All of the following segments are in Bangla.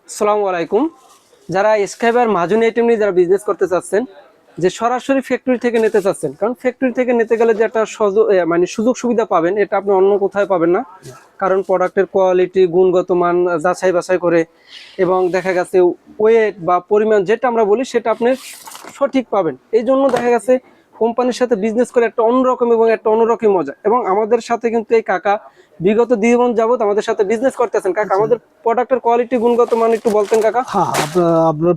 আসসালামু আলাইকুম। যারা স্কাইবার মাজুনি আইটেম নিয়ে যারা বিজনেস করতে চাচ্ছেন, যে সরাসরি ফ্যাক্টরি থেকে নিতে চাচ্ছেন, কারণ ফ্যাক্টরি থেকে নিতে গেলে যে একটা মানে সুযোগ সুবিধা পাবেন, এটা আপনি অন্য কোথায় পাবেন না। কারণ প্রোডাক্টের কোয়ালিটি, গুণগত মান যাচাই বাছাই করে এবং দেখা গেছে ওয়েট বা পরিমাণ যেটা আমরা বলি সেটা আপনি সঠিক পাবেন। এই জন্য দেখা গেছে কোম্পানির সাথে বিজনেস করে একটা অন্যরকম এবং একটা অন্যরকম মজা। এবং আমাদের সাথে কিন্তু এই কাকা বিগত 2 বছর যাবত আমাদের সাথে বিজনেস করতেছেন। কাকা, আমাদের প্রোডাক্টের কোয়ালিটি, গুণগত মান একটু বলতেন কাকা? হ্যাঁ, আপনার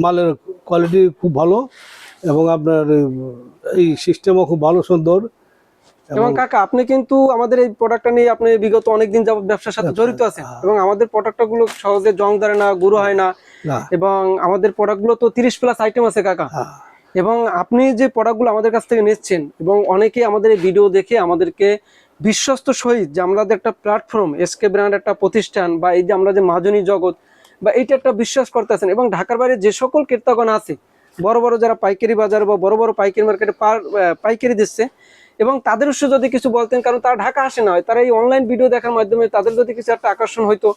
মালের কোয়ালিটি খুব ভালো এবং আপনার এই সিস্টেমও খুব ভালো, সুন্দর। এবং কাকা, আপনি কিন্তু আমাদের এই প্রোডাক্টটা নিয়ে আপনি বিগত অনেকদিন যাবত ব্যবসার সাথে জড়িত আছেন এবং আমাদের প্রোডাক্টগুলো সহজে জং ধরে না, গুঁড়ো হয় না। এবং আমাদের প্রোডাক্টগুলো তো 30+ আইটেম আছে কাকা। এবং আপনি যে প্রোডাক্টগুলো আমাদের কাছ থেকে নিচ্ছেন এবং অনেকেই আমাদের এই ভিডিও দেখে আমাদেরকে বিশ্বস্ত সহিত যে আমাদের একটা প্ল্যাটফর্ম, এসকে ব্র্যান্ড একটা প্রতিষ্ঠান, বা এই যে আমরা যে মাজুনি জগৎ বা এইটা একটা বিশ্বাস করতেছেন। এবং ঢাকার বাইরে যে সকল ক্রেতাগণ আছে, বড় বড় যারা পাইকারি বাজার বা বড় বড় পাইকারি মার্কেটে পাইকারি দিচ্ছে, এবং তাদের উদ্দেশ্যে যদি কিছু বলতেন, কারণ তারা ঢাকা আসে না, তারা এই অনলাইন ভিডিও দেখার মাধ্যমে তাদের যদি কিছু একটা আকর্ষণ হইতো,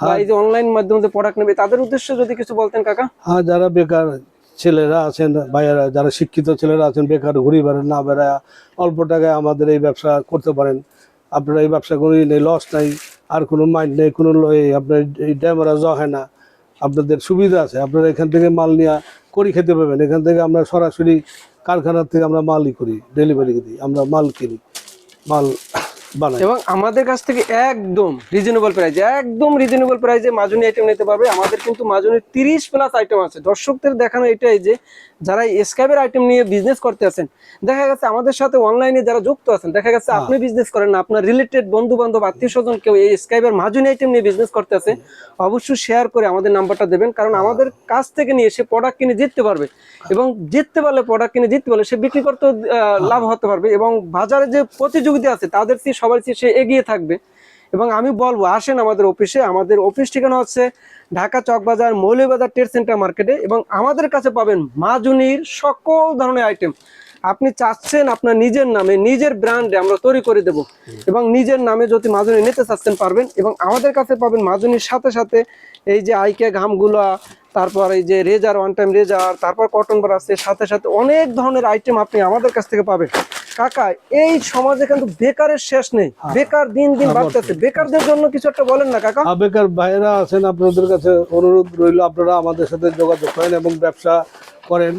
বা এই যে অনলাইন মাধ্যমে যে প্রোডাক্ট নেবে তাদের উদ্দেশ্যে যদি কিছু বলতেন কাকা। হ্যাঁ, যারা বেকার ছেলেরা আছেন, ভাইয়ারা যারা শিক্ষিত ছেলেরা আছেন, বেকার ঘুরে বেড়ান না বেড়ায় অল্প টাকায় আমাদের এই ব্যবসা করতে পারেন। আপনারা এই ব্যবসা কোনো নেই, লস নাই, আর কোনো মাইন্ড নেই, কোনো আপনার এই ড্যামেজ হয় না। আপনাদের সুবিধা আছে, আপনারা এখান থেকে মাল নিয়ে করি খেতে পাবেন। এখান থেকে আমরা সরাসরি কারখানার থেকে আমরা মালই করি, ডেলিভারি দিই, আমরা মাল কিনি, মাল বানাই। এবং আমাদের কাছ থেকে একদম রিজনেবল প্রাইজে মাজুনি আইটেম নিতে পারবে। আমাদের কিন্তু মাজুনির 30+ আইটেম আছে। দর্শকদের দেখানো এটাই যে যারা স্কাইবের আইটেম নিয়ে বিজনেস করতে আছেন, দেখা গেছে আমাদের সাথে অনলাইনে যারা যুক্ত আছেন, দেখা গেছে আপনি বিজনেস করেন না, আপনার রিলেটেড বন্ধু বান্ধব, আত্মীয় স্বজন কেউ এই স্কাইবের মাজুনি আইটেম নিয়ে বিজনেস করতে আছে, অবশ্যই শেয়ার করে আমাদের নাম্বারটা দেবেন। কারণ আমাদের কাছ থেকে নিয়ে সে প্রোডাক্ট কিনে জিততে পারবে, এবং জিততে পারলে, প্রোডাক্ট কিনে জিততে পারলে সে বিক্রি করতে লাভ হতে পারবে, এবং বাজারে যে প্রতিযোগিতা আছে তাদের চেয়ে সবার চেয়ে সে এগিয়ে থাকবে। এবং আমি বলবো, আসেন আমাদের অফিসে। আমাদের অফিস ঠিকানা হচ্ছে ঢাকা চকবাজার, মৌলভীবাজার ট্রেড সেন্টার মার্কেটে। এবং আমাদের কাছে পাবেন মাজুনির সকল ধরনের আইটেম। আপনি চাচ্ছেন আপনার নিজের নামে, নিজের ব্র্যান্ডে আমরা তৈরি করে দেব, এবং নিজের নামে যদি মাজুনি নিতে চাচ্ছেন পারবেন। এবং আমাদের কাছে পাবেন মাজুনির সাথে সাথে এই যে আইকে ঘামগুলা, তারপর এই যে রেজার, ওয়ান টাইম রেজার, তারপর কটন বার আছে, সাথে সাথে অনেক ধরনের আইটেম আপনি আমাদের কাছ থেকে পাবেন। কাকা, এই সমাজে কিন্তু বেকারের শেষ নেই, বেকার দিন দিন বাড়তেছে। বেকারদের জন্য কিছু একটা বলেন না কাকা। বেকার ভাইয়েরা আছেন, আপনাদের কাছে অনুরোধ রইল, আপনারা আমাদের সাথে যোগাযোগ করেন এবং ব্যবসা করেন।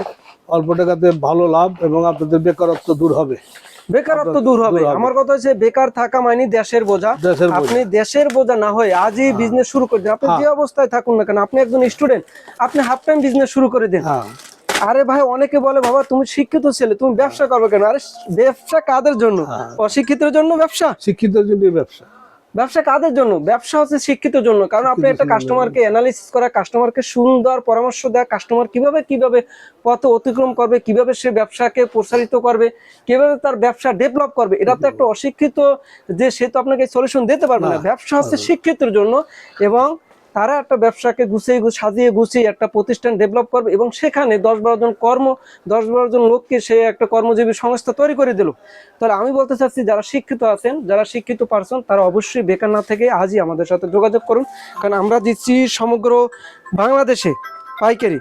অল্প টাকাতে ভালো লাভ এবং আপনাদের বেকারত্ব দূর হবে। আমার কথা হচ্ছে, বেকার থাকা মানে দেশের বোঝা। আপনি দেশের বোঝা না হয়ে আজই বিজনেস শুরু করে দিন। আপনি যে অবস্থায় থাকুন না কেন, আপনি একজন স্টুডেন্ট, আপনি হাফ টাইম বিজনেস শুরু করে দিন। আরে ভাই, অনেকে বলে, বাবা তুমি শিক্ষিত ছেলে, তুমি ব্যবসা করবে কেন? আরে ব্যবসা কাদের জন্য? অশিক্ষিতের জন্য ব্যবসা? শিক্ষিতের জন্য ব্যবসা। ব্যবসা কাদের জন্য? ব্যবসা হচ্ছে শিক্ষিতের জন্য। কারণ আপনি একটা কাস্টমারকে অ্যানালিসিস করা, কাস্টমারকে সুন্দর পরামর্শ দেওয়া, কাস্টমার কিভাবে পথ অতিক্রম করবে, কিভাবে সে ব্যবসাকে প্রসারিত করবে, কিভাবে তার ব্যবসা ডেভেলপ করবে, এটা তো একটা অশিক্ষিত যে সে তো আপনাকে সলিউশন দিতে পারবে না। ব্যবসা হচ্ছে শিক্ষিতের জন্য। এবং তারা একটা ব্যবসাকে সাজিয়ে গুছিয়ে একটা প্রতিষ্ঠান ডেভেলপ করবে, এবং সেখানে 10-12 জন লোককে সে একটা কর্মজীবী সংস্থা তৈরি করে দিল। তাহলে আমি বলতে চাচ্ছি, যারা শিক্ষিত আছেন, যারা শিক্ষিত পারসন, তারা অবশ্যই বেকার না থেকে আজই আমাদের সাথে যোগাযোগ করুন। কারণ আমরা দিচ্ছি সমগ্র বাংলাদেশে পাইকারি,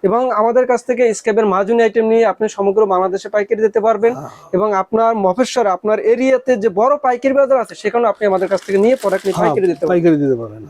এবং আমাদের কাছ থেকে স্কেপের মাজুনি আইটেম নিয়ে আপনি সমগ্র বাংলাদেশে পাইকারি দিতে পারবেন। এবং আপনার মফস্বরে, আপনার এরিয়াতে যে বড় পাইকারি বাজার আছে, সেখানে আপনি আমাদের কাছ থেকে নিয়ে প্রোডাক্ট নিয়ে পাইকারি দিতে পারবেন।